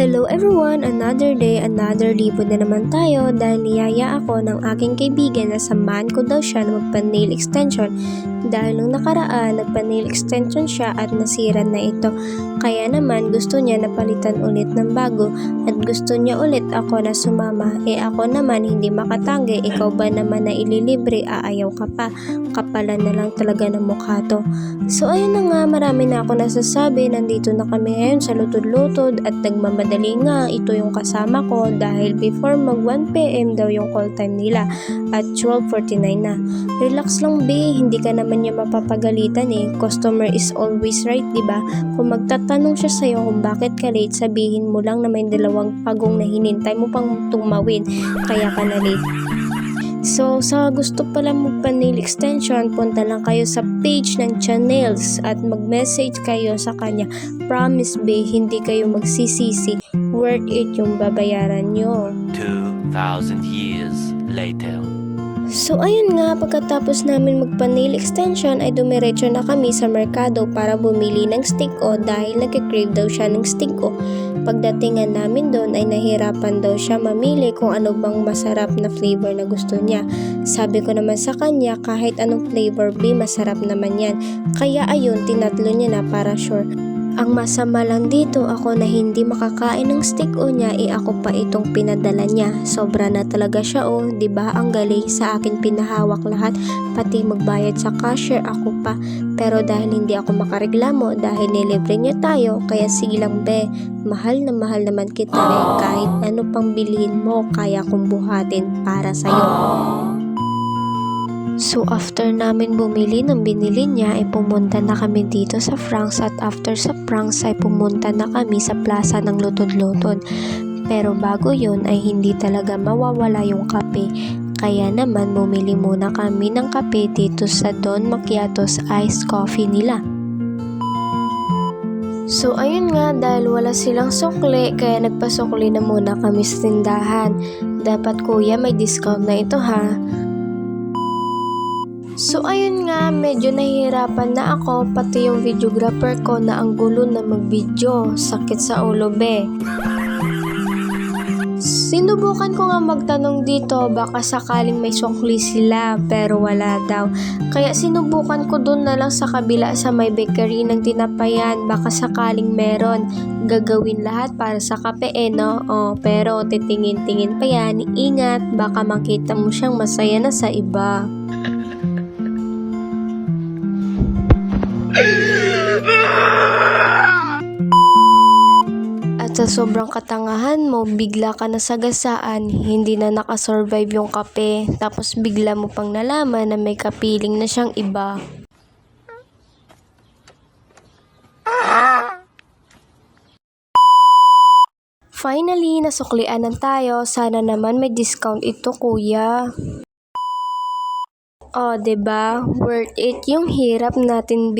Hello everyone! Another day, another libo na naman tayo dahil niyaya ako ng aking kaibigan na samahan ko daw siya na magpa-nail extension dahil nung nakaraan nagpa-nail extension siya at nasira na ito. Kaya naman gusto niya na palitan ulit ng bago at gusto niya ulit ako na sumama. Ako naman hindi makatanggi, ikaw ba naman na ililibre, aayaw ka pa. Kapalan na lang talaga ng mukha to. So ayun na nga, marami na ako nasasabi. Nandito na kami ngayon sa lutod-lutod at nagmamadali nga ito yung kasama ko dahil before mag 1 PM daw yung call time nila at 12:49 na. Relax lang be, hindi ka naman niya mapapagalitan Customer is always right, diba? Kung magtatanong siya sa'yo kung bakit ka late, sabihin mo lang na may 2 pagong na hinintay mo pang tumawid kaya ka na late. So, sa gusto pala magpa-nail extension, punta lang kayo sa page ng Channels at mag-message kayo sa kanya. Promise be, hindi kayo magsisisi. Worth it yung babayaran nyo. 2,000 years later. So ayun nga, pagkatapos namin magpa-nail extension ay dumiretso na kami sa merkado para bumili ng stick-o dahil nagka-crave daw siya ng stick-o. Pagdatingan namin doon ay nahirapan daw siya mamili kung ano bang masarap na flavor na gusto niya. Sabi ko naman sa kanya kahit anong flavor be, masarap naman yan. Kaya ayun, tinatlo niya na para sure. Ang masama lang dito ako na hindi makakain ng stick-o niya, ako pa itong pinadala niya. Sobra na talaga siya diba? Ang galing, sa akin pinahawak lahat, pati magbayad sa cashier ako pa. Pero dahil hindi ako makareklamo dahil nilibre niya tayo, kaya sige lang be, mahal naman kita kahit ano pang bilhin mo, kaya kong buhatin para sa'yo. So after namin bumili ng binili niya ay pumunta na kami dito sa Frank's at after sa Frank's ay pumunta na kami sa plaza ng Lutod-Lutod. Pero bago yun ay hindi talaga mawawala yung kape. Kaya naman bumili muna kami ng kape dito sa Don Macchiato's iced coffee nila. So ayun nga, dahil wala silang sukli kaya nagpasukli na muna kami sa tindahan. Dapat kuya may discount na ito ha. So ayun nga, medyo nahihirapan na ako, pati yung videographer ko na ang gulo na mag-video, sakit sa ulo be. Sinubukan ko nga magtanong dito, baka sakaling may sukli sila, pero wala daw. Kaya sinubukan ko dun na lang sa kabila sa may bakery ng tinapayan, baka sakaling meron. Gagawin lahat para sa kape no? Pero titingin-tingin pa yan, ingat, baka makita mo siyang masaya na sa iba. At sa sobrang katangahan mo, bigla ka nasagasaan, hindi na nakasurvive yung kape, tapos bigla mo pang nalaman na may kapiling na siyang iba. Finally, nasuklian na tayo, sana naman may discount ito kuya. Diba? Worth it yung hirap natin, B.